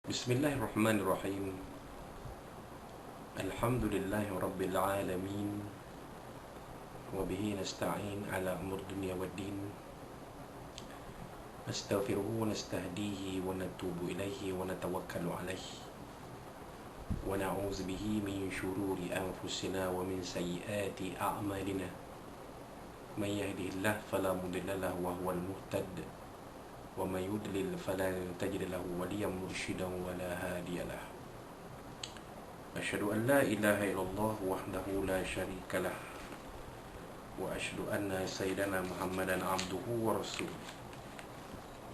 Bismillahirrahmanirrahim. Alhamdulillahi rabbil alamin. Wa bihi nasta'in ala umur dunya waddin. Nastaghfiruhu wa nastahdihi wa natubu ilaihi wa natawakkalu alaihi. Wa na'udzu bihi min shururi anfusina wa min sayyiati a'malina. Man yahdihillahu fala mudilla lahu wa huwal muhtad. وَمَنْ يُضْلِلْ فَلَنْ تَجِدَ لَهُ وَلِيًّا مُرْشِدًا وَلَا هَادِيَ لَهُ أَشْهَدُ أَنْ لَا إِلَهَ إِلَّا اللَّهُ وَحْدَهُ لَا شَرِيكَ لَهُ وَأَشْهَدُ أَنَّ سَيِّدَنَا مُحَمَّدًا عَبْدُهُ وَرَسُولُهُ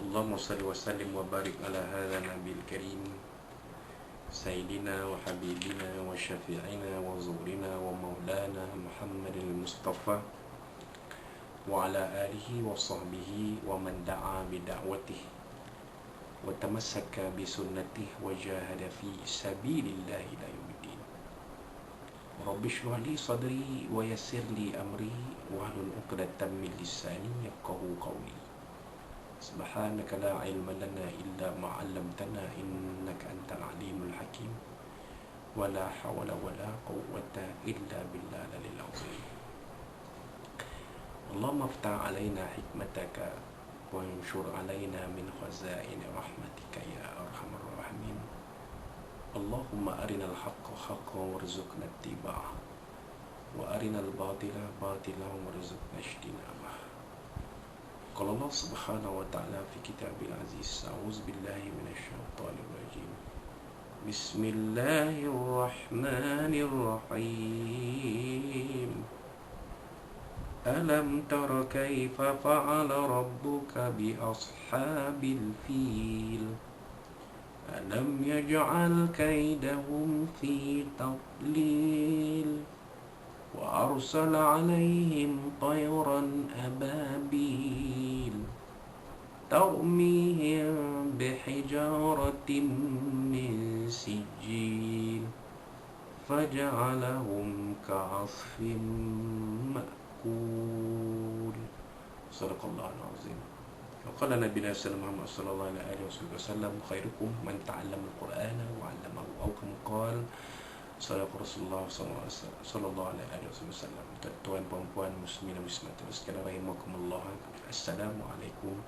اللهم صل وسلم وبارك على هذا النبي الكريم سيدنا وحبيبنا وشفيعنا وزورنا ومولانا محمد المصطفى وعلى آله وصحبه ومن دعا بدعوته وتمسك بسنته وجاهد في سبيل الله إلى يوم الدين رب اشرح لي صدري ويسر لي أمري واحلل عقدة من لساني يفقهوا قولي سبحانك لا علم لنا إلا ما علمتنا إنك أنت العليم الحكيم ولا حول ولا قوة إلا بالله العلي العظيم اللهم افتح علينا حكمتك وانشر علينا من خزائن رحمتك يا أرحم الراحمين اللهم أرنا الحق حقا وارزقنا اتباعه وأرنا الباطل باطلا وارزقنا اجتنابه قال الله سبحانه وتعالى في كتاب العزيز أعوذ بالله من الشيطان الرجيم بسم الله الرحمن الرحيم ألم تر كيف فعل ربك بأصحاب الفيل ألم يجعل كيدهم في تضليل وأرسل عليهم طيرا أبابيل ترميهم بحجارة من سجيل فجعلهم كعصف مأكول صدق الله العظيم وقال نبينا محمد صلى الله عليه وسلم خيركم من تعلم القرآن وعلمه أو كما قال صدق Rasulullah sallallahu alaihi wasallam. Tuan puan muslimin dan muslimat sekalian rahimakumullah. Assalamualaikum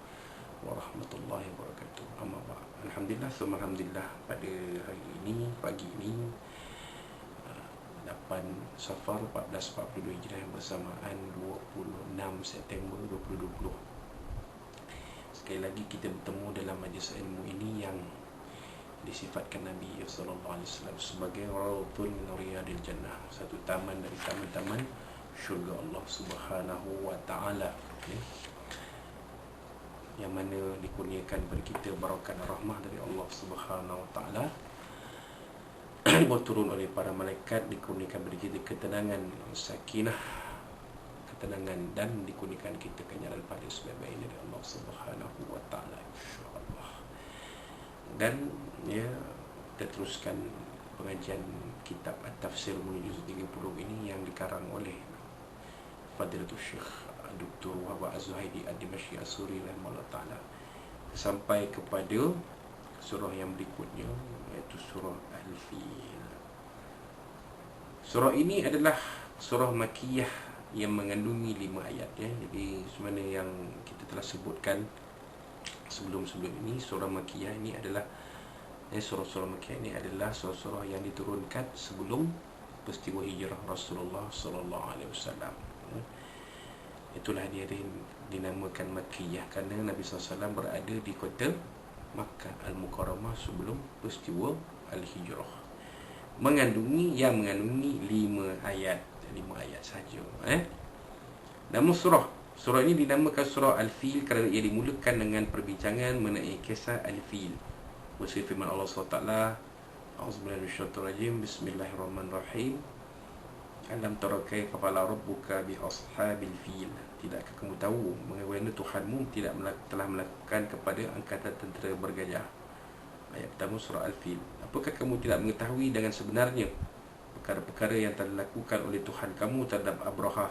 warahmatullahi wabarakatuh. Amma ba'd. Alhamdulillah, alhamdulillah, pada hari ini, pagi ini 8 Safar 1442 Hijrah bersamaan 26 September 2020. Sekali lagi kita bertemu dalam majlis ilmu ini yang disifatkan Nabi sallallahu alaihi wasallam sebagai rawdun min riyadil jannah, satu taman dari taman-taman syurga Allah Subhanahu wa taala, yang mana dikurniakan kepada kita barakat rahmah dari Allah Subhanahu wa taala, turun oleh para malaikat, dikurniakan kepada kita ketenangan, sakinah, ketenangan, dan dikurniakan kita kenyamanan pada sebaik-baiknya dari Allah Subhanahu wa taala, insyaallah. Dan ya, kita teruskan pengajian kitab At-Tafsir Juz 30 ini yang dikarang oleh Fadilatul Syekh Dr. Wahab Az-Zuhaidi Ad-Dimashqi As-Suri rahimahullah ta'ala, sampai kepada surah yang berikutnya, iaitu surah Al-Fil. Surah ini adalah surah Makkiyah yang mengandungi 5 ayat, ya. Jadi sebenarnya yang kita telah sebutkan sebelum-sebelum ini, surah Makkiyah ini adalah surah-surah Makkiyah ini adalah surah-surah yang diturunkan sebelum peristiwa hijrah Rasulullah sallallahu alaihi wasallam. Itulah dia dinamakan Makkiyah kerana Nabi SAW berada di kota Makkah Al-Mukarramah sebelum peristiwa Al-Hijrah. Mengandungi 5 ayat, 5 ayat saja. Nama surah ini dinamakan surah Al-Fil kerana ia dimulakan dengan perbincangan mengenai kisah Al-Fil. Bersama firman Allah SWT, A'udzubillahi minasyaitonir rajim, Bismillahirrahmanirrahim. Alam tara kaifa fa'ala rabbuka bi ashabil fil. Tidakkah kamu tahu bagaimana Tuhanmu telah melakukan kepada angkatan tentera bergajah? Ayat pertama surah Al-Fil. Apakah kamu tidak mengetahui dengan sebenarnya perkara-perkara yang telah dilakukan oleh Tuhan kamu terhadap Abrahah,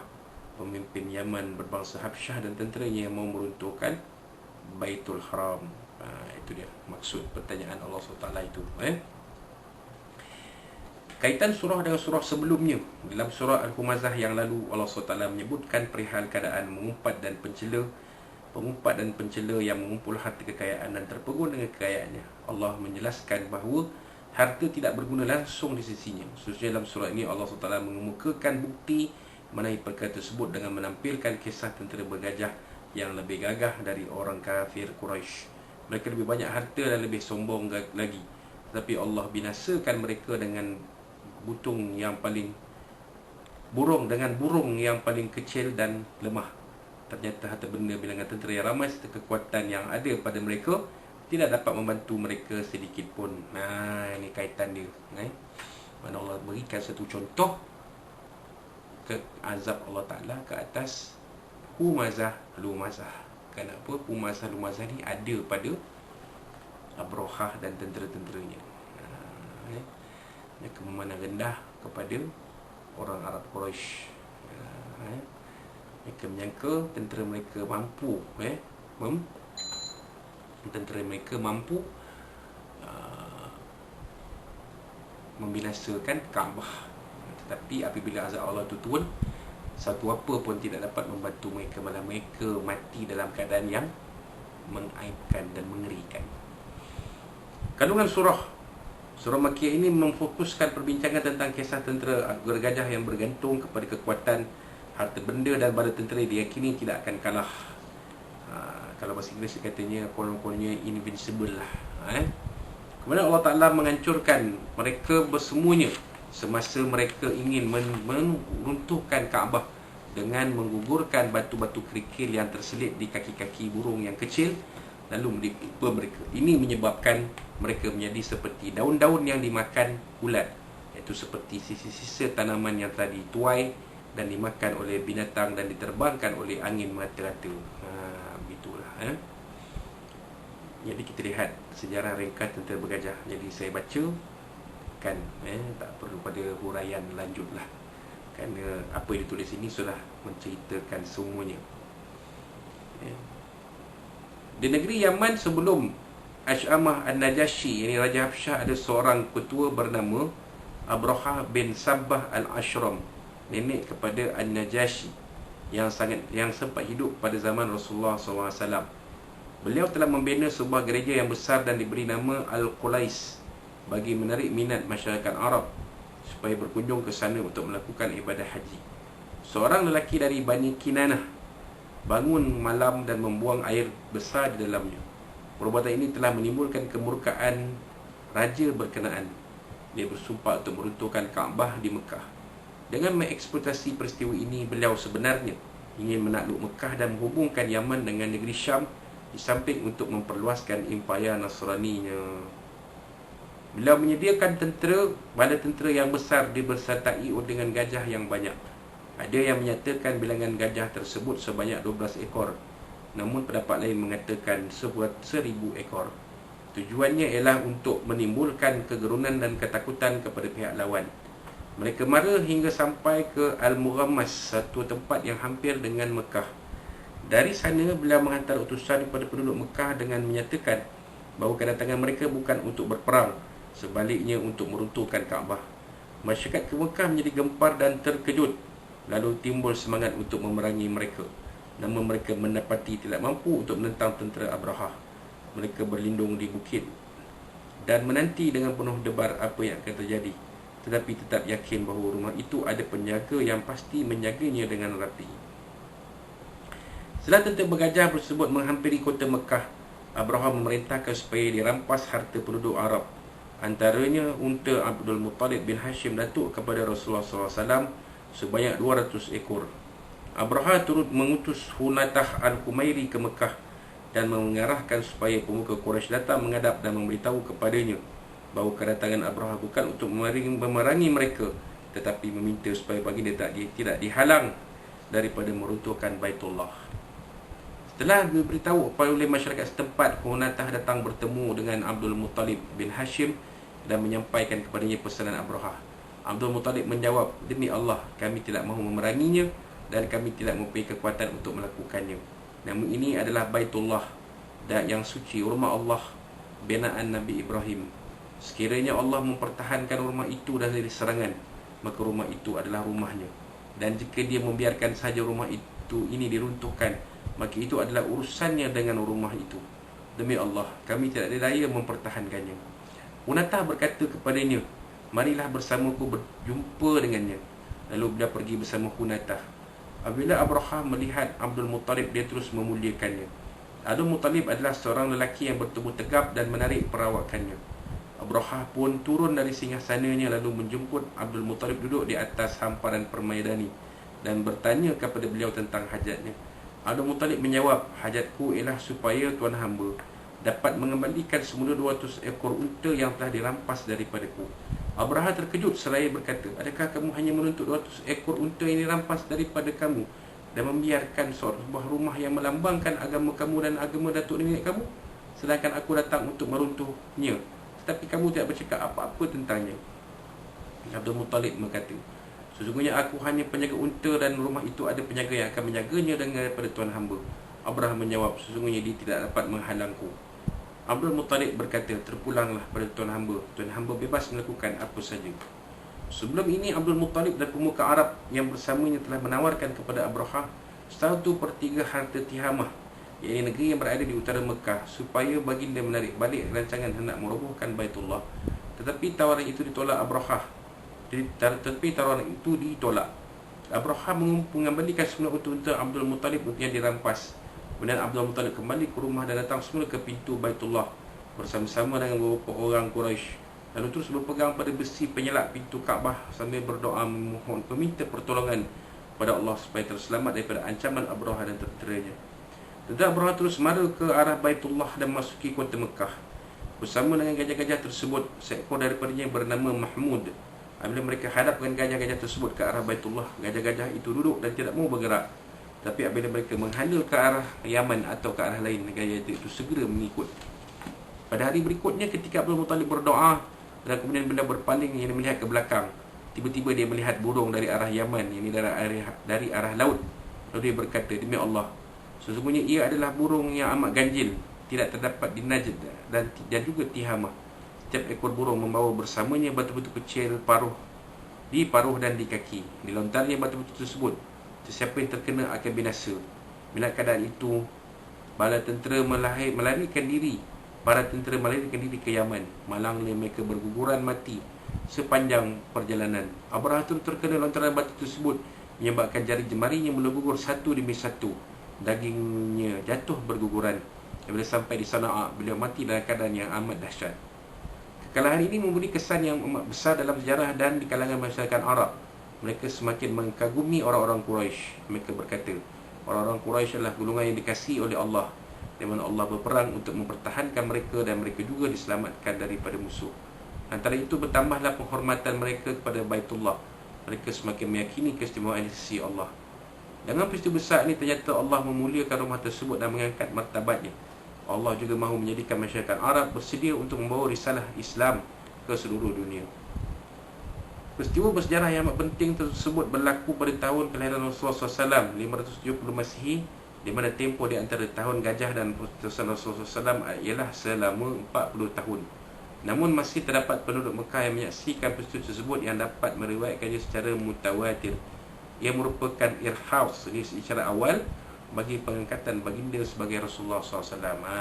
pemimpin Yaman berbangsa Habsyah, dan tenteranya yang mau meruntuhkan Baitul Haram, Itu dia maksud pertanyaan Allah SWT itu. Kaitan surah dengan surah sebelumnya, dalam surah Al-Humazah yang lalu, Allah SWT menyebutkan perihal keadaan mengumpat dan pencela. Pengumpat dan pencela yang mengumpul harta kekayaan dan terpegun dengan kekayaannya. Allah menjelaskan bahawa harta tidak berguna langsung di sisinya. Khususnya dalam surah ini Allah SWT mengemukakan bukti mengenai perkara tersebut dengan menampilkan kisah tentera bergajah yang lebih gagah dari orang kafir Quraisy. Mereka lebih banyak harta dan lebih sombong lagi. Tapi Allah binasakan mereka dengan burung yang paling kecil dan lemah. Ternyata harta benda bilangan tentera yang ramai serta kekuatan yang ada pada mereka tidak dapat membantu mereka sedikit pun. Ini kaitan dia. Mana Allah berikan satu contoh ke azab Allah Ta'ala ke atas Humazah Lumazah. Kenapa Humazah Lumazah ni ada pada Abrahah dan tentera-tenteranya. Mereka memandang rendah kepada orang Arab Quraisy. Mereka menyangka tentera mereka mampu membinasakan Kaabah. Tetapi apabila azab Allah itu turun, satu apa pun tidak dapat membantu mereka, malah mereka mati dalam keadaan yang mengaibkan dan mengerikan. Kandungan surah Makkiyah ini memfokuskan perbincangan tentang kisah tentera bergajah yang bergantung kepada kekuatan harta benda dan bala tentera diyakini tidak akan kalah. Kalau bahasa Inggeris katanya konon-kononnya invincible lah. Kemudian Allah Ta'ala menghancurkan mereka bersemuanya semasa mereka ingin meruntuhkan Kaabah dengan menggugurkan batu-batu kerikil yang terselit di kaki-kaki burung yang kecil, lalu menimpa mereka. Ini menyebabkan mereka menjadi seperti daun-daun yang dimakan ulat, iaitu seperti sisa-sisa tanaman yang telah dituai dan dimakan oleh binatang dan diterbangkan oleh angin mata-mata. Begitulah. Jadi kita lihat sejarah ringkas tentera bergajah. Jadi saya baca kan, tak perlu pada huraian lanjutlah, kerana apa yang ditulis ini sudah menceritakan semuanya. Di negeri Yaman sebelum Ash'amah An-Najashi, ini Raja Habsyah, ada seorang ketua bernama Abrahah bin Sabbah Al-Ashram, nenek kepada An-Najashi yang sempat hidup pada zaman Rasulullah SAW. Beliau telah membina sebuah gereja yang besar dan diberi nama Al-Qulais bagi menarik minat masyarakat Arab supaya berkunjung ke sana untuk melakukan ibadah haji. Seorang lelaki dari Bani Kinanah bangun malam dan membuang air besar di dalamnya. Perbuatan ini telah menimbulkan kemurkaan raja berkenaan. Dia bersumpah untuk meruntuhkan Kaabah di Mekah. Dengan mengeksploitasi peristiwa ini, beliau sebenarnya ingin menakluk Mekah dan menghubungkan Yaman dengan negeri Syam, di samping untuk memperluaskan impaya Nasraninya. Beliau menyediakan bala tentera yang besar dibersertai dengan gajah yang banyak. Ada yang menyatakan bilangan gajah tersebut sebanyak 12 ekor. Namun pendapat lain mengatakan 1,000 ekor. Tujuannya ialah untuk menimbulkan kegerunan dan ketakutan kepada pihak lawan. Mereka mara hingga sampai ke Al-Mughammas, satu tempat yang hampir dengan Mekah. Dari sana beliau menghantar utusan kepada penduduk Mekah dengan menyatakan bahawa kedatangan mereka bukan untuk berperang, sebaliknya untuk meruntuhkan Kaabah. Masyarakat ke Mekah menjadi gempar dan terkejut, lalu timbul semangat untuk memerangi mereka. Namun mereka mendapati tidak mampu untuk menentang tentera Abrahah. Mereka berlindung di bukit dan menanti dengan penuh debar apa yang akan terjadi, tetapi tetap yakin bahawa rumah itu ada penjaga yang pasti menjaganya dengan rapi. Setelah tentera bergajah tersebut menghampiri kota Mekah, Abrahah memerintahkan supaya dirampas harta penduduk Arab. Antaranya unta Abdul Muttalib bin Hashim datuk kepada Rasulullah SAW sebanyak 200 ekor. Abrahah turut mengutus Hunatah Al-Humairi ke Mekah dan mengarahkan supaya pemuka Quraisy datang menghadap dan memberitahu kepadanya bahawa kedatangan Abrahah bukan untuk memerangi mereka, tetapi meminta supaya baginda tidak dihalang daripada meruntuhkan Baitullah. Setelah diberitahu oleh masyarakat setempat, Hunatah datang bertemu dengan Abdul Muttalib bin Hashim dan menyampaikan kepadanya pesanan Abrahah. Abdul Muttalib menjawab, "Demi Allah, kami tidak mahu memeranginya dan kami tidak mempunyai kekuatan untuk melakukannya. Namun ini adalah Baitullah dan yang suci, rumah Allah binaan Nabi Ibrahim. Sekiranya Allah mempertahankan rumah itu dari serangan, maka rumah itu adalah rumahnya. Dan jika dia membiarkan saja rumah itu ini diruntuhkan, maka itu adalah urusannya dengan rumah itu. Demi Allah, kami tidak ada daya mempertahankannya. Unatah berkata kepadanya, marilah bersamaku berjumpa dengannya. Lalu dia pergi bersama Hunatah. Apabila Abraha melihat Abdul Muttalib, dia terus memuliakannya. Abdul Muttalib adalah seorang lelaki yang bertubuh tegap dan menarik perawakannya. Abraha pun turun dari singgasananya lalu menjemput Abdul Muttalib duduk di atas hamparan permaidani dan bertanya kepada beliau tentang hajatnya. Abdul Muttalib menjawab, hajatku ialah supaya tuan hamba dapat mengembalikan semula 200 ekor unta yang telah dirampas daripadaku. Abraha terkejut seraya berkata, adakah kamu hanya menuntut 200 ekor unta yang dirampas daripada kamu dan membiarkan sebuah rumah yang melambangkan agama kamu dan agama datuk nenek kamu, sedangkan aku datang untuk meruntuhnya, tetapi kamu tidak bercakap apa-apa tentangnya? Abdul Muttalib berkata, sesungguhnya aku hanya penjaga unta dan rumah itu ada penjaga yang akan menjaganya daripada tuan hamba. Abraha menjawab, sesungguhnya dia tidak dapat menghalangku. Abdul Muttalib berkata, terpulanglah pada tuan hamba. Tuan hamba bebas melakukan apa saja. Sebelum ini Abdul Muttalib dan pemuka Arab yang bersamanya telah menawarkan kepada Abraha 1/3 harta Tihamah, iaitu negeri yang berada di utara Mekah, supaya baginda menarik balik rancangan hendak merobohkan Baitullah. Tetapi tawaran itu ditolak Abraha. Abraha mengembalikan semula unta-unta Abdul Muttalib yang dirampas. Kemudian Abdul Muttalib kembali ke rumah dan datang semula ke pintu Baitullah bersama-sama dengan beberapa orang Quraisy. Lalu terus berpegang pada besi penyelak pintu Kaabah sambil berdoa meminta pertolongan pada Allah supaya terselamat daripada ancaman Abraha dan tenteranya. Tentara Abraha terus mara ke arah Baitullah dan masuki kota Mekah. Bersama dengan gajah-gajah tersebut, seekor daripadanya bernama Mahmud. Apabila mereka hadapkan gajah-gajah tersebut ke arah Baitullah, gajah-gajah itu duduk dan tidak mau bergerak. Tapi apabila mereka menghala ke arah Yaman atau ke arah lain, gajah itu segera mengikut. Pada hari berikutnya, ketika Abdul Muttalib berdoa dan kemudian beliau berpaling yang melihat ke belakang, tiba-tiba dia melihat burung dari arah Yaman, yang dari arah laut. Lalu dia berkata, demi Allah, sesungguhnya ia adalah burung yang amat ganjil, tidak terdapat di Najd dan juga Tihamah. Setiap ekor burung membawa bersamanya batu-batu kecil di paruh dan di kaki. Dilontarnya batu-batu tersebut, sesiapa yang terkena akan binasa. Bila keadaan itu, bala tentera melarikan diri. Para tentera melarikan diri ke Yaman. Malangnya mereka berguguran mati sepanjang perjalanan. Abraha terkena lontaran batu tersebut, menyebabkan jari jemarinya mula gugur satu demi satu. Dagingnya jatuh berguguran. Bila sampai di Sana'a, beliau mati dalam keadaan yang amat dahsyat. Kekalahan ini memberi kesan yang amat besar dalam sejarah dan di kalangan masyarakat Arab. Mereka semakin mengkagumi orang-orang Quraisy. Mereka berkata, orang-orang Quraisy adalah golongan yang dikasihi oleh Allah, di mana Allah berperang untuk mempertahankan mereka dan mereka juga diselamatkan daripada musuh. Antara itu bertambahlah penghormatan mereka kepada Baitullah. Mereka semakin meyakini keistimewaan di sisi Allah. Dengan peristiwa besar ini, ternyata Allah memuliakan rumah tersebut dan mengangkat martabatnya. Allah juga mahu menjadikan masyarakat Arab bersedia untuk membawa risalah Islam ke seluruh dunia. Peristiwa bersejarah yang amat penting tersebut berlaku pada tahun kelahiran Rasulullah SAW 570 Masihi, di mana tempoh di antara tahun gajah dan putusan Rasulullah SAW ialah selama 40 tahun. Namun masih terdapat penduduk Mekah yang menyaksikan peristiwa tersebut yang dapat meriwayatkannya secara mutawatir. Ia merupakan irhaus, isyarat awal bagi pengangkatan baginda sebagai Rasulullah SAW.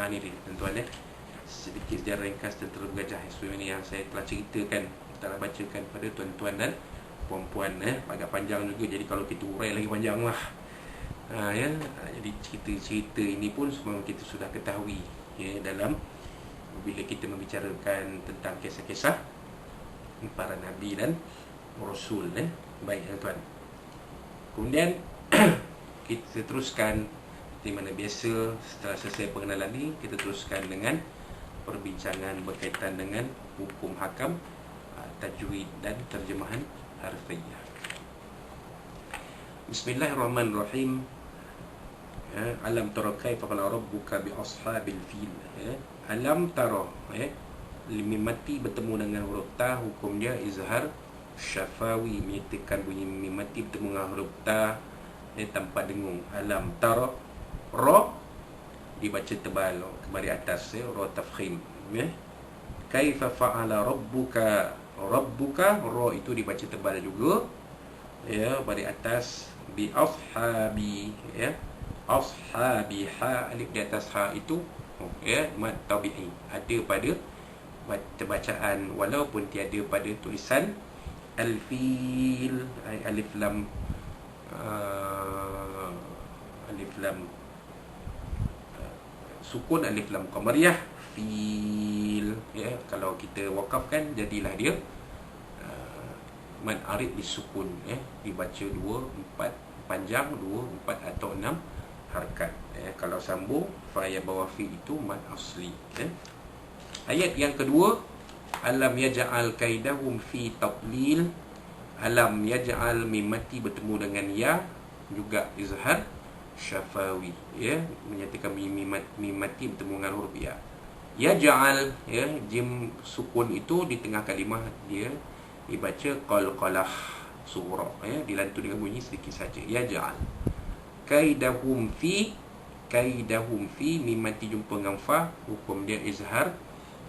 Ini dia tuan-tuan, sedikit sejarah ringkas tentera gajah ini yang saya telah ceritakan, telah bacakan pada tuan-tuan dan puan-puan. Agak panjang juga, jadi kalau kita urai lagi panjang lah. Jadi cerita-cerita ini pun semua kita sudah ketahui dalam bila kita membicarakan tentang kisah-kisah para nabi dan rasul. Baik tuan-tuan, kemudian kita teruskan di mana biasa. Setelah selesai pengenalan ini, kita teruskan dengan perbincangan berkaitan dengan hukum hakam, tajwid dan terjemahan harfiah. Bismillahirrahmanirrahim. Alam tara kaifa qala rabbuka bi ashabil fil. Alam tara, mimati bertemu dengan huruf ta, hukumnya izhar syafawi, menyetikan bunyi mimati bertemu dengan huruf ta tanpa dengung. Alam tara, ra dibaca tebal kembali atas, ra tafkhim, ya. Kaifa fa'ala rabbuka, rabbuka ra itu dibaca tebal juga, ya, balik atas. Bi ashabi, ya, ashabi, ha alif di atas ha itu, ya, mad tabi'i, ada pada bacaan walaupun tiada pada tulisan al-fil, alif lam, alif lam sukun, alif lam qamariyah, fil, ya. Kalau kita wakafkan jadilah dia mad arid disukun, ya, dibaca 2, 4, panjang 2, 4 atau 6 harakat, ya. Kalau sambung fa ya bawah fi itu mad asli, ya. Ayat yang kedua, alam yaj'al kaidahum fi tadlil. Alam yaj'al, mim mati bertemu dengan ya, juga izhar syafawi, ya, menyatakan mim mati bertemu dengan huruf ya. Yaj'al, ya, jim sukun itu di tengah kalimah dia dibaca qalqalah surah, ya, dilantun dengan bunyi sedikit saja. Yaj'al kaidahum fi, kaidahum fi, mim mati jumpa dengan fa, hukum dia izhar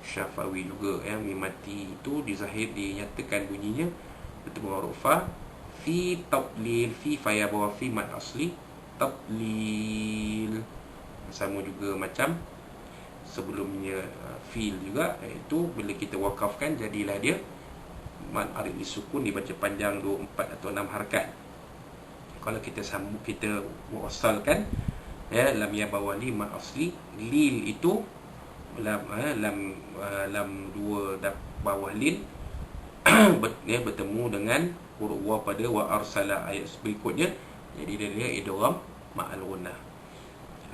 syafawi juga, ya. Mim mati itu dizahir, dinyatakan bunyinya bertemu huruf fa. Fi tadlil, fi fa ya bawah fi mad asli, tadlil sama juga macam sebelumnya, fil juga, iaitu bila kita wakafkan jadilah dia mad arid disukun, dibaca panjang 2, 4 atau 6 harakat. Kalau kita sambung, kita wasalkan, ya, lam ya bawah li mad asli, lil itu lam 2 bawah lil ya, bertemu dengan huruf wa pada wa arsala ayat berikutnya, jadi dia idgham ma'al gunnah.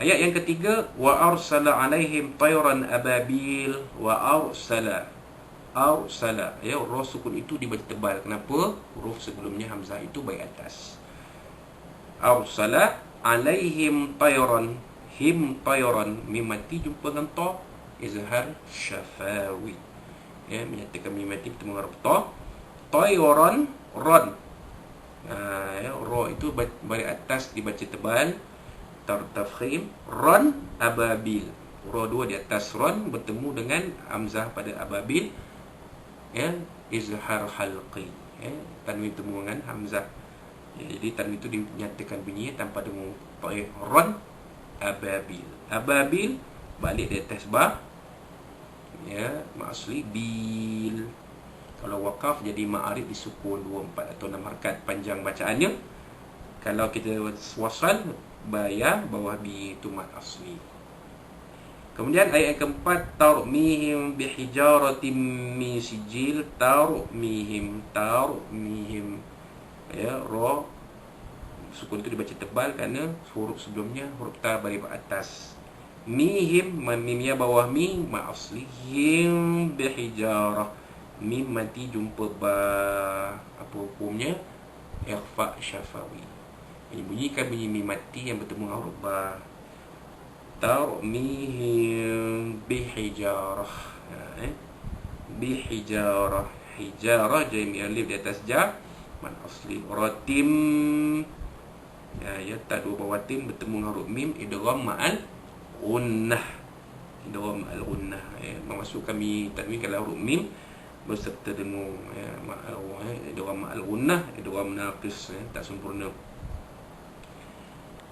Ayat yang ketiga, wa arsala alaihim tayran ababil, wa arsala, arsala, ya, ra sukun itu dibaca tebal. Kenapa? Huruf sebelumnya hamzah itu baik atas. Arsala alaihim tayran, him tayran, mim mati jumpa dengan ta, izhar syafawi, ya, menyatakan mim mati bertemu huruf ta. Tayran, ran, ya, ra itu balik atas dibaca tebal, tafkhim. Ran ababil, ra 2 di atas ran bertemu dengan hamzah pada ababil, ya, izhar halqi, ya, tanwin bertemu dengan hamzah, ya, jadi tanwin itu dinyatakan bunyi tanpa dengung. Ran ababil, ababil balik di atas ba, ya, asli bil. Kalau wakaf jadi ma'arif disukun 2, 4 atau 6 harakat panjang bacaannya. Kalau kita wasal, baya bawah bi itu mad asli. Kemudian ayat yang keempat, tarmihim bihijaratin min sijil, tarmihim, tarmihim, ya, ra sukun itu dibaca tebal kerana huruf sebelumnya huruf ta balik ke atas. Mihim, mimnya bawah mi, mad asli, him bihijarah, mim mati jumpa ba, apa hukumnya? Ikhfa syafawi. Ini bunyikan bunyi mim mati yang bertemu dengan huruf ba. Tarmihim bihijarah, bihijarah, hijarah jami alif di atas ja, mad asli. Ratim, ya, ta 2 bawah tim bertemu dengan huruf mim, idgham ma'al gunnah, idgham ma'al gunnah, ya, memasukkan mi tanwin kalau huruf mim berserta dengung, ya, idgham ma'al gunnah, idgham naqis, ya, tak sempurna,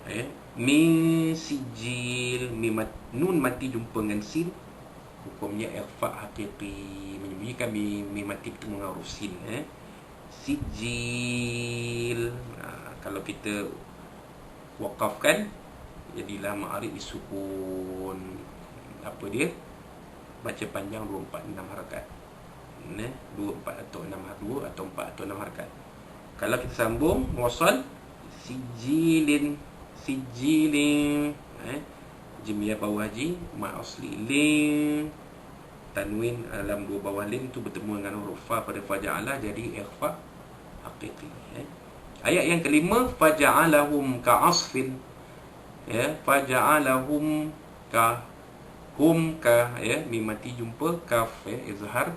ya. Min sijil, nun mati jumpa dengan sin, hukumnya ikhfa haqiqi, menyembunyikan mim mati bertemu dengan huruf sin, ya. Sijil, kalau kita wakafkan jadilah ma'arif disukun, apa dia, baca panjang 2, 4, 6 harakat, 2, 4 atau 6, 2 atau 4 atau 6 harakat. Kalau kita sambung wasal, sijilin, sijilin, jim ya bawah ji, ma asli lin, tanwin alam 2 bawah lin itu bertemu dengan huruf fa pada faja'ala, jadi ikhfa haqiqi. Ayat yang kelima, faja'alahum ka'asfin, ya, faja'alahum ka, hum ka, ya, mim mati jumpa kaf, ya, izhar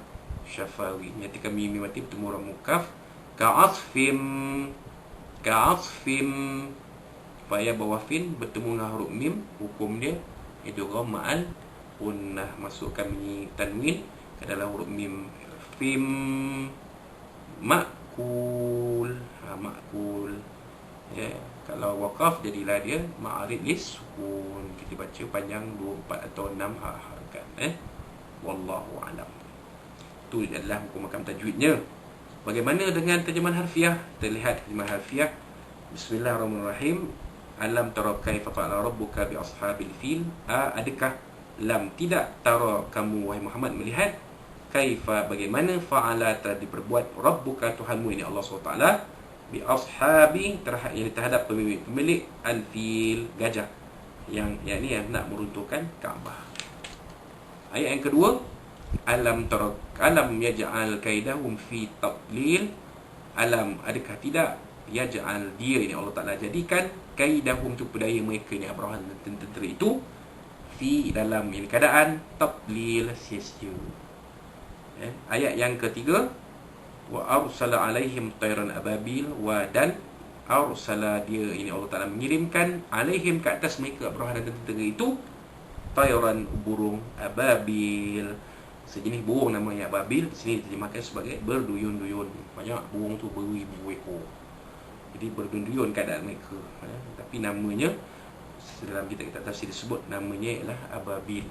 syafawi, menyatakan mim mati bertemu huruf mukaf. Ka'asfim, ka'asfim, fa ya bawah fin bertemu dengan huruf mim, hukum dia idgham ma'al gunnah, masukkan bunyi tanwin ke dalam huruf mim. Fim ma'kul. Ma'kul. Ya, kalau waqaf jadilah dia ma'arid lis sukun. Kita baca panjang 2, 4 atau 6 harakat. Wallahu a'lam. Itu adalah hukum makam tajwidnya. Bagaimana dengan terjemahan harfiah? Terlihat terjemahan harfiah. Bismillahirrahmanirrahim. Alam tara kaifa fa'ala rabbuka bi ashabil fil. Adakah lam tidak tara kamu wahai Muhammad melihat kaifa bagaimana fa'ala telah diperbuat rabbuka Tuhanmu ini Allah SWT bi ashabi terhadap pemilik al-fil gajah yang ni yang nak meruntuhkan Kaabah. Ayat yang kedua, alam yaj'al kaidahum fi tadlil. Alam, adakah tidak yaj'al dia ini Allah Taala jadikan kaidahum tu daya mereka ni Abraha dan tentera itu fi dalam ini keadaan tadlil, sia-sia. Ayat yang ketiga, wa arsala alaihim tayran ababil, dan arsala dia ini Allah Taala mengirimkan alaihim ke atas mereka Abraha dan tentera itu tayran burung ababil, sejenis burung namanya ababil. Sini diterjemahkan sebagai berduyun-duyun. Banyak burung tu beribu ekor, jadi berduyun-duyun keadaan mereka. Tapi namanya dalam kitab tafsir disebut namanya ialah ababil.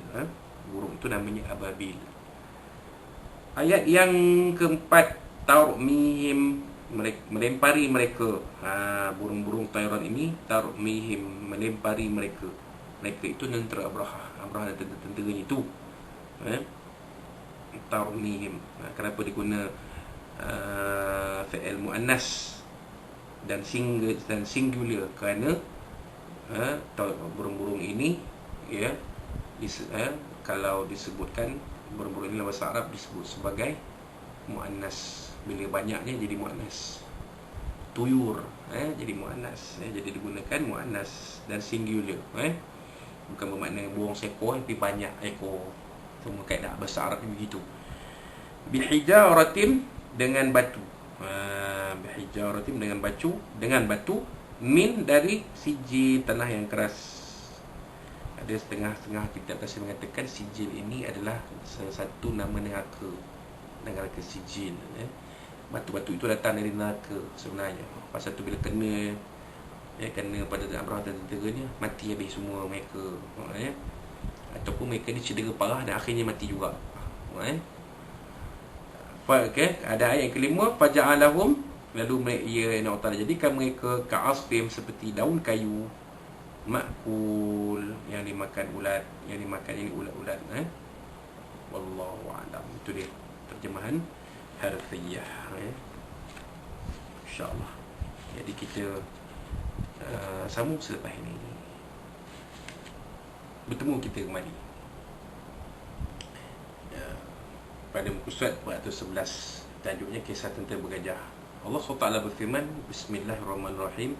Burung itu namanya ababil. Ayat yang keempat, tarmihim, melempari mereka. Burung-burung tayran ini tarmihim, melempari mereka. Mereka itu tentera Abraha dan tentera-tenteranya itu. Tarmihim. Kenapa diguna fi'il muannas dan singular? Kerana burung-burung ini kalau disebutkan burung-burung ini dalam bahasa Arab disebut sebagai muannas. Bila banyaknya jadi muannas. Tuyur jadi muannas, jadi digunakan muannas dan singular. Bukan bermakna burung seekor tapi banyak ekor. Semua kaedah bahasa Arab begitu. Bihijaratin, dengan batu. Bihijaratin, dengan batu min, dari sijil, tanah yang keras. Ada setengah-setengah kitab tafsir mengatakan sijil ini adalah salah satu nama neraka sijil. Batu-batu itu datang dari neraka sebenarnya. Pasal tu bila kena pada Abraha dan tenteranya, mati habis semua mereka. Ataupun mereka ni cedera parah dan akhirnya mati juga. Ada ayat yang kelima, faja'alahum, lalu ia Allah Ta'ala jadikan mereka ka'asfim, seperti daun kayu, ma'kul, yang dimakan ulat, ini ulat-ulat. Wallahu a'lam. Itu dia terjemahan harfiah. InsyaAllah. Jadi kita sambung selepas ini. Bertemu kita kembali pada muka surat 411, tajuknya kisah tentera bergajah. Allah SWT berfirman, Bismillahirrahmanirrahim.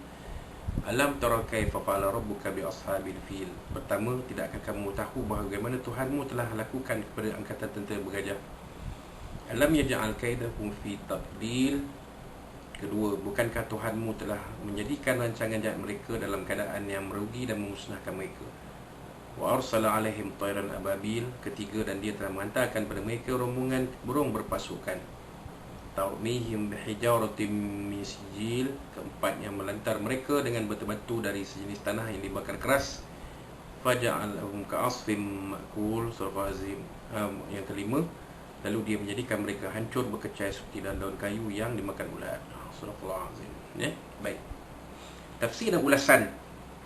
Alam tara kaifa fa'ala rabbuka bi ashabil fil. Pertama, tidakkah kamu tahu bagaimana Tuhanmu telah lakukan kepada angkatan tentera bergajah? Alam yaj'al kaidahum fi tadlil. Kedua, bukankah Tuhanmu telah menjadikan rancangan jahat mereka dalam keadaan yang merugi dan memusnahkan mereka? Wa arsala alaihim tayran ababil. Ketiga, dan dia telah menghantarkan pada mereka rombongan burung berpasukan. Tarmihim bihijaratin min sijil. Keempat, yang melantar mereka dengan batu-batu dari sejenis tanah yang dibakar keras. Faja'alahum ka'asfim ma'kul. Surah Azim. Yang kelima, lalu dia menjadikan mereka hancur berkecai seperti daun kayu yang dimakan ulat. Surah Azim. Baik. Tafsir dan ulasan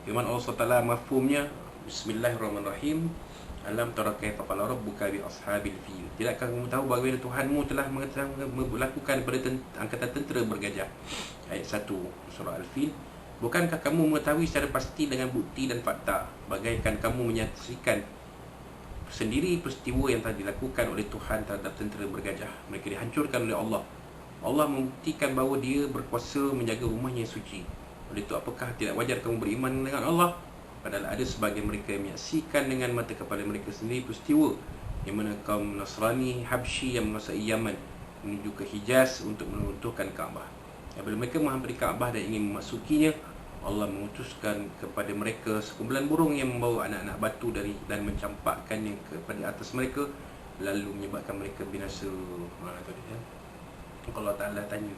firman Allah SWT mafhumnya, Bismillahirrahmanirrahim. Alam tara kaifa fa'ala rabbuka bi ashabil fil. Tidakkah kamu tahu bagaimana Tuhanmu telah melakukan pada angkatan tentera bergajah? Ayat 1 surah Al-Fil. Bukankah kamu mengetahui secara pasti dengan bukti dan fakta, bagaikan kamu menyaksikan sendiri peristiwa yang telah dilakukan oleh Tuhan terhadap tentera bergajah. Mereka dihancurkan oleh Allah. Allah membuktikan bahawa dia berkuasa menjaga rumahnya yang suci. Oleh itu, apakah tidak wajar kamu beriman dengan Allah? Padahal ada sebahagian mereka yang menyaksikan dengan mata kepala mereka sendiri peristiwa yang mana kaum Nasrani Habsyi yang menguasai Yaman menuju ke Hijaz untuk meruntuhkan Kaabah. Apabila mereka menghampiri Kaabah dan ingin memasukinya, Allah mengutuskan kepada mereka sekumpulan burung yang membawa anak-anak batu dan mencampakkannya kepada atas mereka, lalu menyebabkan mereka binasa. Itu dia. Kalau Allah Ta'ala tanya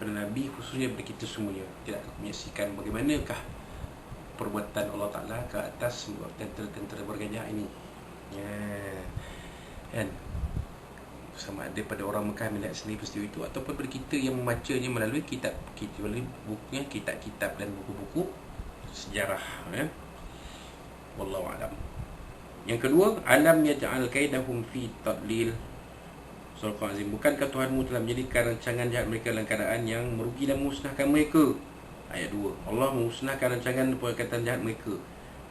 pada Nabi, khususnya pada kita semuanya, tidak menyaksikan bagaimanakah perbuatan Allah Ta'ala ke atas tentera-tentera bergajah ini. Kan? Sama ada pada orang Mekah melihat sendiri peristiwa itu, ataupun pada kita yang membacanya melalui kitab, melalui bukunya, kitab-kitab dan buku-buku sejarah. Wallahu a'lam. Yang kedua, alam yaj'al kaidahum fi tadlil. Surah Azim, bukankah Tuhanmu telah menjadikan rancangan jahat mereka dalam keadaan yang merugi dan memusnahkan mereka? Ayat 2. Allah memusnahkan rancangan perkataan jahat mereka.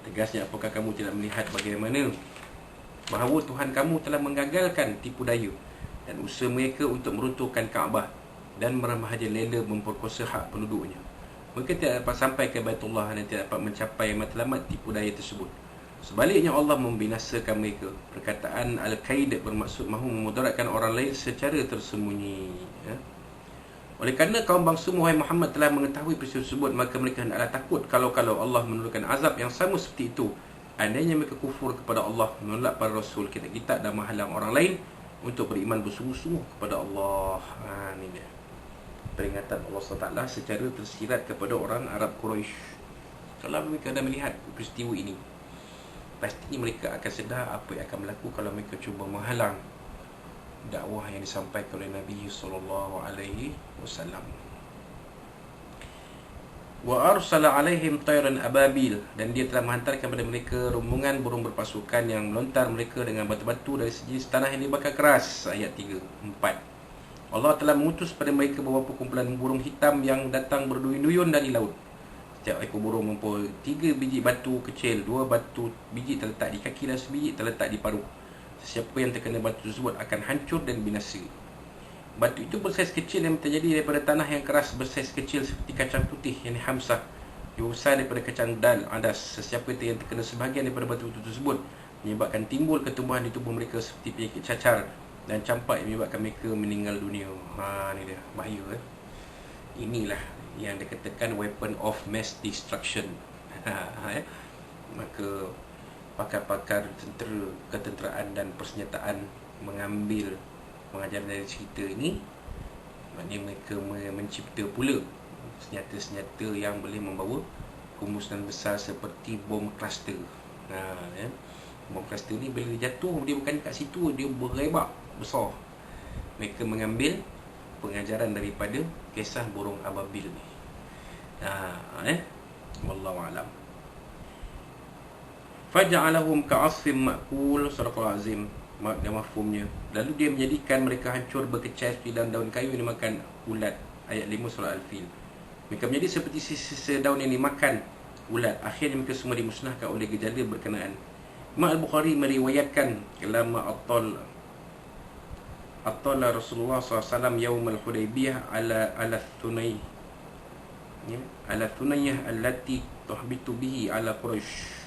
Tegasnya, apakah kamu tidak melihat bagaimana bahawa Tuhan kamu telah menggagalkan tipu daya dan usaha mereka untuk meruntuhkan Kaabah dan meremajalela memperkosa hak penduduknya. Mereka tidak dapat sampai ke Baitullah dan tidak dapat mencapai matlamat tipu daya tersebut. Sebaliknya, Allah membinasakan mereka. Perkataan Al-Qaid bermaksud mahu memudaratkan orang lain secara tersembunyi. Oleh kerana kaum bangsa Wahai Muhammad telah mengetahui peristiwa tersebut, maka mereka hendaklah takut kalau Allah menurunkan azab yang sama seperti itu. Andainya mereka kufur kepada Allah, menolak para Rasul, kitab-kitab dan menghalang orang lain untuk beriman bersungguh-sungguh kepada Allah. Ini dia peringatan Allah SWT secara tersirat kepada orang Arab Quraisy. Kalau mereka dah melihat peristiwa ini, pastinya mereka akan sedar apa yang akan berlaku kalau mereka cuba menghalang dakwah yang disampaikan oleh Nabi SAW. Wa arsala alaihim tayran ababil, dan dia telah menghantarkan kepada mereka rombongan burung berpasukan yang melontar mereka dengan batu-batu dari sejenis tanah yang dibakar keras. Ayat 3, 4. Allah telah mengutus pada mereka beberapa kumpulan burung hitam yang datang berduyun-duyun dari laut. Setiap ekor burung membawa 3 biji batu kecil, 2 batu biji terletak di kaki dan sebiji terletak di paruh. Sesiapa yang terkena batu tersebut akan hancur dan binasa. Batu itu bersaiz kecil yang terjadi daripada tanah yang keras, bersaiz kecil seperti kacang putih, yang hamsah, lebih besar daripada kacang dal, adas. Sesiapa yang terkena sebahagian daripada batu tersebut menyebabkan timbul ketumbuhan di tubuh mereka seperti penyakit cacar dan campak yang menyebabkan mereka meninggal dunia. Ini dia, bahaya. Inilah yang dikatakan weapon of mass destruction. Maka pakar-pakar ketenteraan dan persenjataan mengambil pengajaran dari cerita ini, maknanya mereka mencipta pula senjata-senjata yang boleh membawa kemusnahan besar seperti bom kluster. Bom kluster ni bila dia jatuh, dia bukan kat situ, dia berebak besar. Mereka mengambil pengajaran daripada kisah burung ababil ni. Wallahu a'lam. Faja'alahum ka'asfim ma'kul. Surah Azim dan mafhumnya. Lalu dia menjadikan mereka hancur berkecai seperti daun-daun kayu yang dimakan ulat. Ayat 5 surah Al-Fil. Mereka menjadi seperti sisa daun yang dimakan ulat. Akhirnya mereka semua dimusnahkan oleh gejala berkenaan. Imam Al-Bukhari meriwayatkan lama Attala Rasulullah SAW Yawm Al-Hudaybiyah ala thunay, ala thunayyah allati tuhbitu bihi ala Quraisy.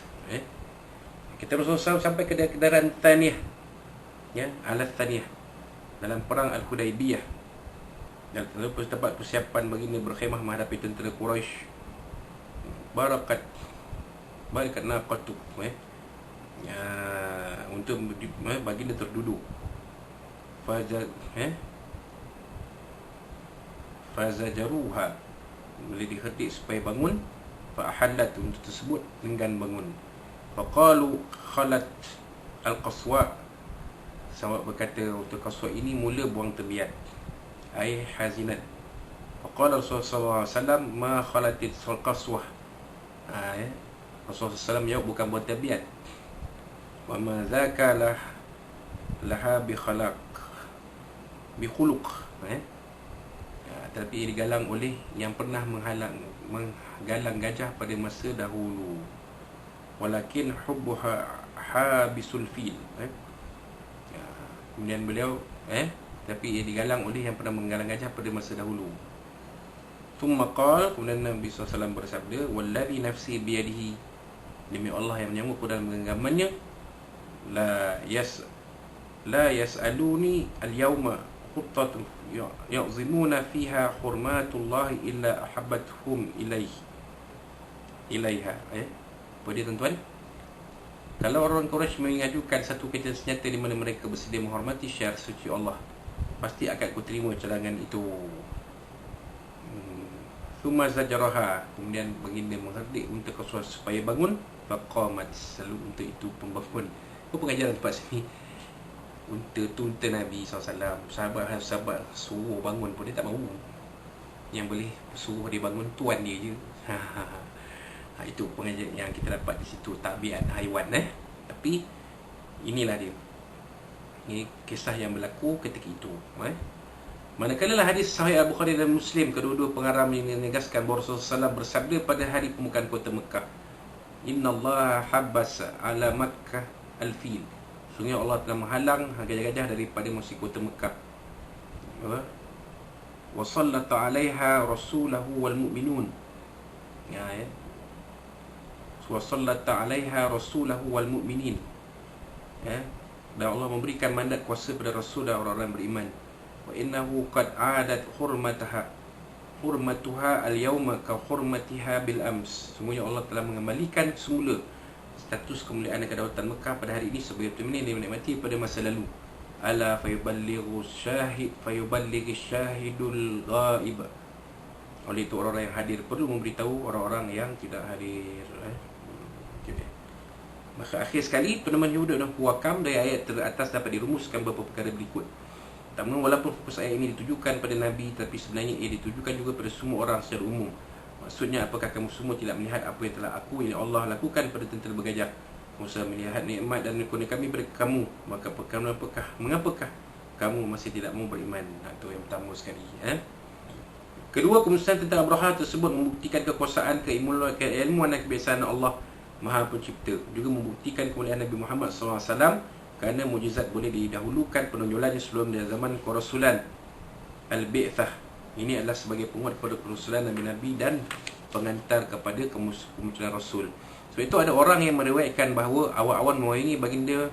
Kita Rasulullah SAW sampai ke kedaran Thaniyah, ala Thaniyah, dalam perang Al-Hudaybiyah. Dan lepas dapat persiapan baginda berkhemah menghadapi tentera Quraisy. Barakat naqatu, untuk baginda terduduk. Fazajaruha, boleh diherdik supaya bangun. Fa'ahallat, untuk tersebut enggan bangun. Faqalu khalat al-qaswa, sama berkata untuk qaswa ini mula buang tebiat, ai hazinat. Faqala Rasulullah SAW ma khalatit al-qaswa, Rasulullah SAW jawab bukan buang tebiat. Wa ma dzaka laha bi khuluq, tapi digalang oleh yang pernah menggalang gajah pada masa dahulu. Walakin hubbuha habisul fil, kemudian beliau tapi ia digalang oleh yang pernah menggalang gajah pada masa dahulu. Thumma qala, kemudian Nabi SAW bersabda, wallazi nafsi biyadihi, demi Allah yang menyangkut dalam genggamannya, la yas'aluni al-yawma khuttatun ya'zimuna fiha hurmatullahi illa ahabbathum ilaih. ilaiha. Apa dia tuan-tuan? Kalau orang Quraisy mengajukan satu kereta senjata di mana mereka bersedia menghormati syiar suci Allah, pasti akan ku terima cadangan itu. Thumma zajaraha, kemudian baginda menghardik unta kosong supaya bangun. Faqamat, selalu untuk itu pun bangun. Apa pengajaran tempat sini? Unta tu unta Nabi SAW. Sahabat suruh bangun pun dia tak mahu. Yang boleh suruh dia bangun tuan dia je. Itu pengajaran yang kita dapat di situ, tabiat haiwan. Tapi inilah dia. Ini kisah yang berlaku ketika itu. Manakala hadis Sahih Al-Bukhari dan Muslim, kedua-dua pengarang yang menegaskan bahawa Rasulullah SAW bersabda pada hari pembukaan kota Mekah, Inna Allah habbasa ala Makkah al-fil. Sungguh Allah telah menghalang gajah-gajah daripada musuh kota Mekah. Wa sallata 'alaiha rasulahu wal mu'minun. Wa sallata 'alaiha rasulahu wal mu'minin. Dan Allah memberikan mandat kuasa kepada Rasul dan orang-orang beriman. Wa innahu qad 'adat hurmatuha al-yawma ka hurmatiha bil ams. Semuanya Allah telah mengembalikan semula status kemuliaan dan kedaulatan Mekah pada hari ini sebagai mana yang menikmati pada masa lalu. Ala fayuballighu syahidul ghaib. Oleh itu orang-orang yang hadir perlu memberitahu orang-orang yang tidak hadir. Maka akhir sekali peneman Yahuda dan Wakam dari ayat teratas dapat dirumuskan beberapa perkara berikut. Pertama, walaupun fokus ayat ini ditujukan pada Nabi, tapi sebenarnya ia ditujukan juga pada semua orang secara umum. Maksudnya, apakah kamu semua tidak melihat apa yang telah aku, yang Allah lakukan pada tentera bergajah? Musa melihat nikmat dan kurnia kami beri kamu, maka mengapakah kamu masih tidak mau beriman? Itu yang pertama sekali. Kedua, kemudian tentang Abraha tersebut membuktikan kekuasaan, keilmuan dan kebiasaan Allah Maha Pencipta. Juga membuktikan kemuliaan Nabi Muhammad SAW, kerana mujizat boleh didahulukan penonjolannya sebelum dari zaman kerasulan Al-Bi'thah. Ini adalah sebagai penguat kepada kerasulan Nabi-Nabi dan pengantar kepada kemunculan Rasul. Sebab itu ada orang yang meriwayatkan bahawa awan-awan mewayangi baginda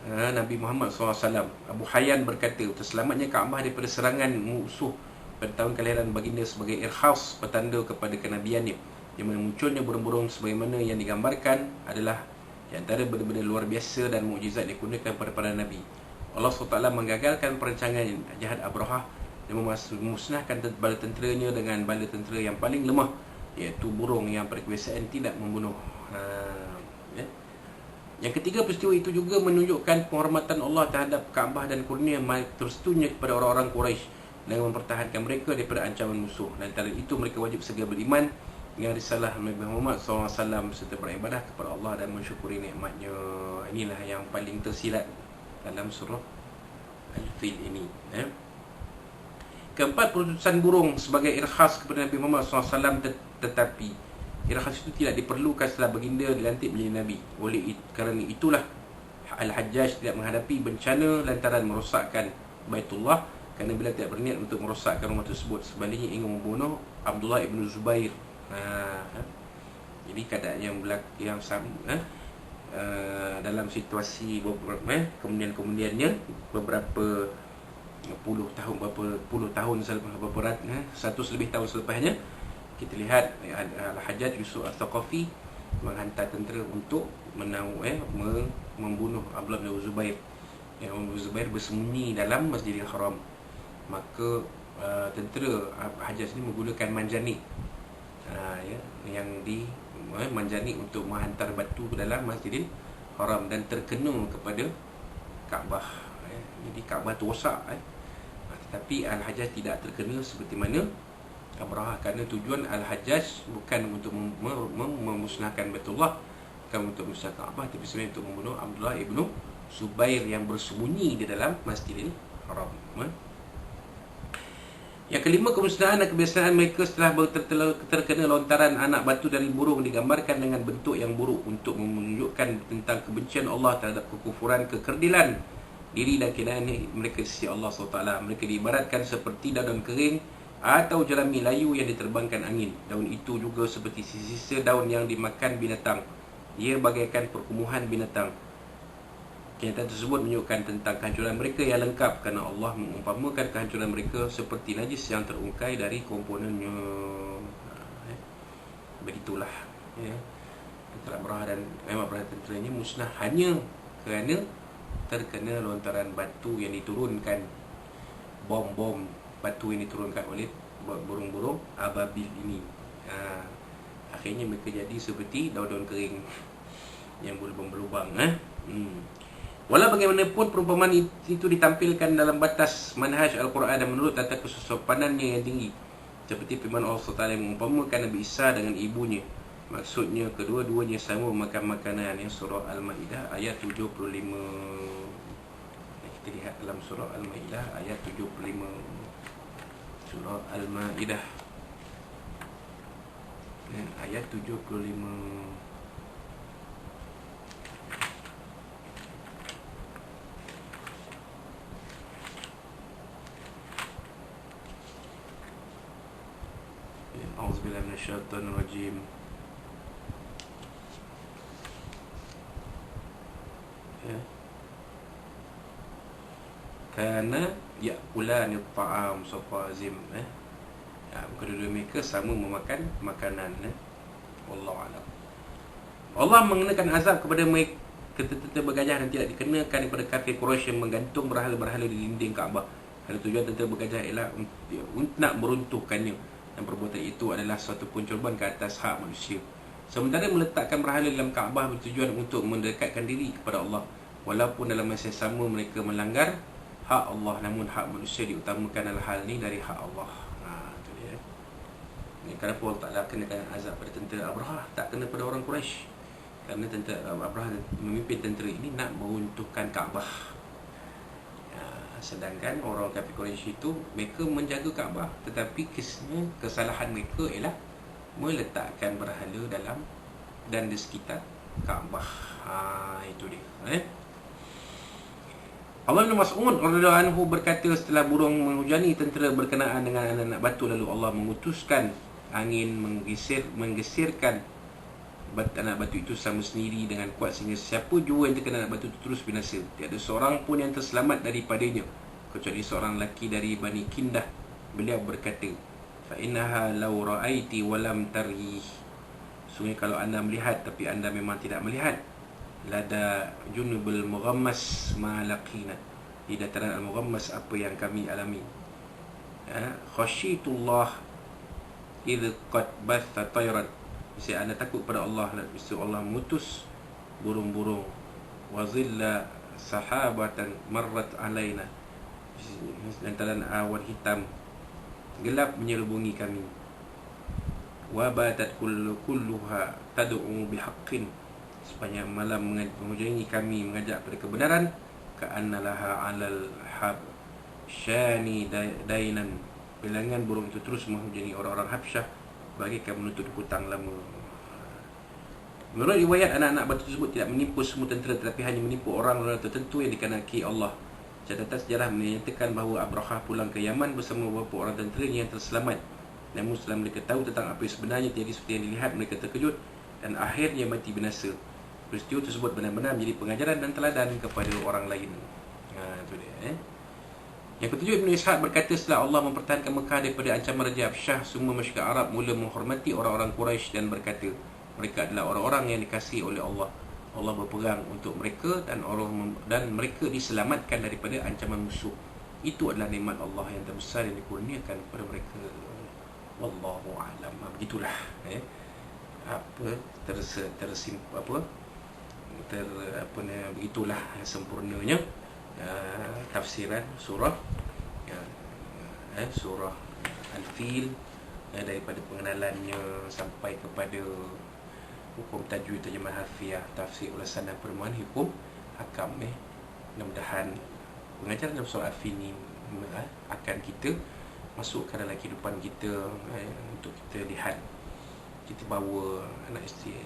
Nabi Muhammad SAW. Abu Hayyan berkata, terselamatnya Kaabah daripada serangan musuh pada tahun kelahiran baginda sebagai irhas, petanda kepada kenabiannya. Yang mana munculnya burung-burung sebagaimana yang digambarkan adalah di antara benda-benda luar biasa dan mukjizat digunakan pada para Nabi. Allah SWT menggagalkan perancangan jahat Abraha dan memusnahkan bala tenteranya dengan bala tentera yang paling lemah, iaitu burung yang pada kebiasaan tidak membunuh. Yang ketiga, peristiwa itu juga menunjukkan penghormatan Allah terhadap Kaabah dan kurnia tersetunya kepada orang-orang Quraisy dengan mempertahankan mereka daripada ancaman musuh. Dan antara itu mereka wajib segera beriman dengan risalah Nabi Muhammad SAW serta beribadah kepada Allah dan mensyukuri nikmatnya. Inilah yang paling tersirat dalam surah Al-Fil ini. Keempat, perutusan burung sebagai irkhas kepada Nabi Muhammad SAW, tetapi irkhas itu tidak diperlukan setelah baginda dilantik menjadi Nabi. Kerana itulah Al-Hajjaj tidak menghadapi bencana lantaran merosakkan Baitullah, kerana bila tidak berniat untuk merosakkan rumah tersebut, sebaliknya ingin membunuh Abdullah ibn Zubair. Jadi keadaan yang sama dalam situasi kemudiannya beberapa puluh tahun selepas, beberapa 100 lebih tahun selepasnya, kita lihat Al-Hajjaj Yusuf Al-Thaqafi menghantar tentera untuk membunuh Abdullah bin Zubair. Abu Zubair bersembunyi dalam Masjidil Haram. Maka tentera Hajjaj ini menggunakan manjanik, yang manjanik untuk menghantar batu ke dalam Masjidil Haram dan terkena kepada Kaabah. Jadi Kaabah tu rosak. Tetapi Al-Hajjaj tidak terkena seperti mana Abraha, kerana tujuan Al-Hajjaj bukan untuk memusnahkan Baitullah, bukan untuk memusnahkan Kaabah, tapi sebenarnya untuk membunuh Abdullah ibnu Zubair yang bersembunyi di dalam Masjidil Haram. Yang kelima, kemusnahan dan kebiasaan mereka setelah terkena lontaran anak batu dari burung digambarkan dengan bentuk yang buruk untuk menunjukkan tentang kebencian Allah terhadap kekufuran, kekerdilan diri dan kehinaan mereka di sisi Allah SWT. Mereka diibaratkan seperti daun kering atau jerami layu yang diterbangkan angin. Daun itu juga seperti sisa daun yang dimakan binatang. Ia bagaikan perkumuhan binatang. Kenyataan tersebut menunjukkan tentang kehancuran mereka yang lengkap, kerana Allah mengumpamakan kehancuran mereka seperti najis yang terungkai dari komponennya. Begitulah ya. Tentera Abraha dan memang tenteranya musnah hanya kerana terkena lontaran batu yang diturunkan, bom-bom batu yang diturunkan oleh burung-burung ababil ini. Akhirnya mereka jadi seperti daun-daun kering yang berlubang-lubang. Walau bagaimanapun perumpamaan itu ditampilkan dalam batas manhaj Al-Quran dan menurut tata kesopanannya yang tinggi, seperti firman Allah SWT yang mengumpamakan Nabi Isa dengan ibunya. Maksudnya kedua-duanya sama makan makanan. Yang surah Al-Ma'idah ayat 75. Kita lihat dalam surah Al-Ma'idah ayat 75. Surah Al-Ma'idah ayat 75. A'udzubillahi minasyaitonir rajim. Kana ya'kulani at-ta'am safazim. Kedua-dua mereka sama memakan makanan. Wallahu a'lam. Allah mengenakan azab kepada mereka tentera bergajah dan tidak dikenakan kepada kafir Quraisy yang menggantung berhala-berhala di dinding Kaabah. Kerana tujuan tentera bergajah ialah untuk nak meruntuhkannya, dan perbuatan itu adalah suatu pencurban ke atas hak manusia. Sementara meletakkan berhala dalam Kaabah bertujuan untuk mendekatkan diri kepada Allah, walaupun dalam masa yang sama mereka melanggar hak Allah, namun hak manusia diutamakan dalam hal ni dari hak Allah. Itu dia. Ini kenapa Allah Ta'ala kenakan azab pada tentera Abraha, tak kena pada orang Quraisy. Kerana tentera Abraha memimpin tentera ini nak meruntuhkan Kaabah. Sedangkan orang kafir Quraisy itu mereka menjaga Kaabah, tetapi kesalahan mereka ialah meletakkan berhala dalam dan di sekitar Kaabah. Itu dia. Allah bin Mas'ud radhiyallahu anhu berkata, setelah burung menghujani tentera berkenaan dengan anak-anak batu, lalu Allah mengutuskan angin menggesirkan anak batu itu sama sendiri dengan kuat, sehingga siapa jua yang terkena anak batu itu terus binasa. Tiada seorang pun yang terselamat daripadanya kecuali seorang lelaki dari Bani Kindah. Beliau berkata, fa innaha law ra'aiti wa lam tarhi. Sungguh kalau anda melihat tapi anda memang tidak melihat, lada junubul mughammas ma laqina, di dataran al-mughammas apa yang kami alami. Khasyitullah idh qad batha tayran. Saya anda takut pada Allah bila Allah mengutus burung-burung. Wa zilla sahabatan marrat alaina, lantaran awan hitam gelap menyelubungi kami. Wa batat kulluha tad'u bihaqqin, sepanjang malam menghujani kami mengajak pada kebenaran. Ka'annalaha 'alal habsyani dainan, bilangan burung itu terus menghujani orang-orang Habsyah bagaikan menuntut hutang lama. Menurut riwayat, anak-anak batu tersebut tidak menipu semua tentera, tetapi hanya menipu orang-orang tertentu yang dikenaki Allah. Catatan sejarah menyatakan bahawa Abraha pulang ke Yaman bersama beberapa orang tentera yang terselamat. Namun setelah mereka tahu tentang apa yang sebenarnya terjadi seperti yang dilihat, mereka terkejut dan akhirnya mati binasa. Peristiwa tersebut benar-benar menjadi pengajaran dan teladan kepada orang lain. Itu dia. Yang ketujuh, Ibn Ishaq berkata, setelah Allah mempertahankan Mekah daripada ancaman Raja Habsyah, semua masyarakat Arab mula menghormati orang-orang Quraisy dan berkata, mereka adalah orang-orang yang dikasihi oleh Allah. Allah berperang untuk mereka dan mereka diselamatkan daripada ancaman musuh. Itu adalah nikmat Allah yang terbesar yang dikurniakan kepada mereka. Wallahu a'lam. Begitulah begitulah sempurnanya tafsiran surah surah Al-Fil, daripada pengenalannya sampai kepada hukum tajwid, terjemahan harfiah, tafsir, ulasan dan perumahan hukum hakam. Mudah-mudahan pengajaran dalam surah Al-Fil ini akan kita masukkan dalam kehidupan kita, untuk kita lihat, kita bawa anak isteri,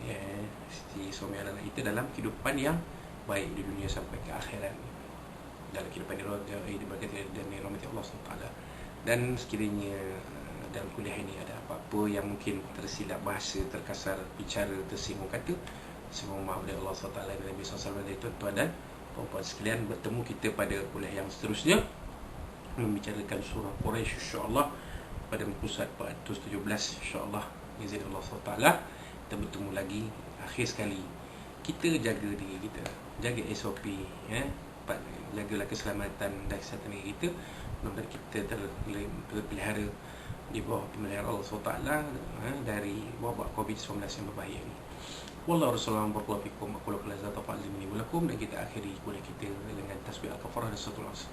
suami anak kita dalam kehidupan yang baik di dunia sampai ke akhirat, dalam kehidupan di diberkati dan dirahmati Allah SWT. Dan sekiranya dalam kuliah ini ada apa-apa yang mungkin tersilap bahasa, terkasar bicara, tersinggung kata, semoga maaf dari Allah SWT dan Nabi SAW, dari tuan-tuan dan puan-puan sekalian. Bertemu kita pada kuliah yang seterusnya, membicarakan surah Quraisy insya-Allah pada muka surat 417 insya-Allah, izin Allah SWT. kita bertemu lagi. Akhir sekali, kita jaga diri kita, jaga SOP, jagalah keselamatan dan kesihatan diri kita. Mudah-mudahan kita terpelihara di bawah pemeliharaan Allah SWT dari wabak COVID-19 yang berbahaya ini. Wallahu Rasulullah barakallahu fikum, aku lakukan lazat ta'zimni walakum, dan kita akhiri kuliah kita dengan tasbih al-kafarah dan suratul asr.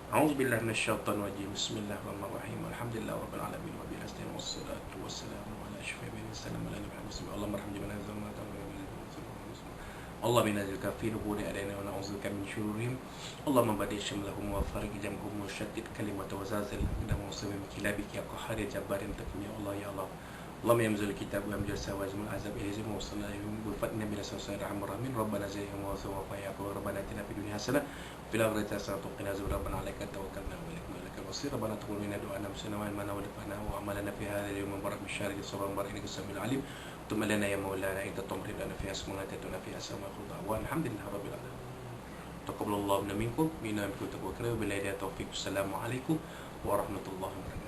A'udzu billahi minasyaitonir rajim. Bismillahirrahmanirrahim. Alhamdulillah rabbil alamin wa bihi nasta'in wassalatu wassalamu ala asyrafil mursalin wa ala alihi wa Allahumma arham jami'an Allah binazilka fi nuburi alaina wa na'udzubika min syururihim. Allahumma badi' syamlahum wa farij jamhum wa syaddid kalimata wa zazil aqdam muslimin kilabika ya qahhar ya jabbar ya mutakim ya Allah ya Allah. Allahumma yamzul kitab wa yamjul sawazim al-azab ilazim wa sallallahu wa fatna bil asasir rahmar rahmin rabbana zayyihim wa sawfa ya rabbana atina fid dunya hasanah fil akhirati hasanah wa qina adzaban rabbana alayka tawakkalna wa ilaika al-masir rabbana taqabbal minna du'ana wa mana wa lafana wa amalana fi hadha al-yawm mubarak min syahri sabran barak innaka samil alim. ثم لنا يا مولانا إنت تمر لنا فيها سمعتنا فيها سماء خضع والحمد لله رب العالمين. تقبل الله منا منكم بنا بكم تقوى كريم بالله التوفيق. السلام عليكم ورحمة الله وبركاته.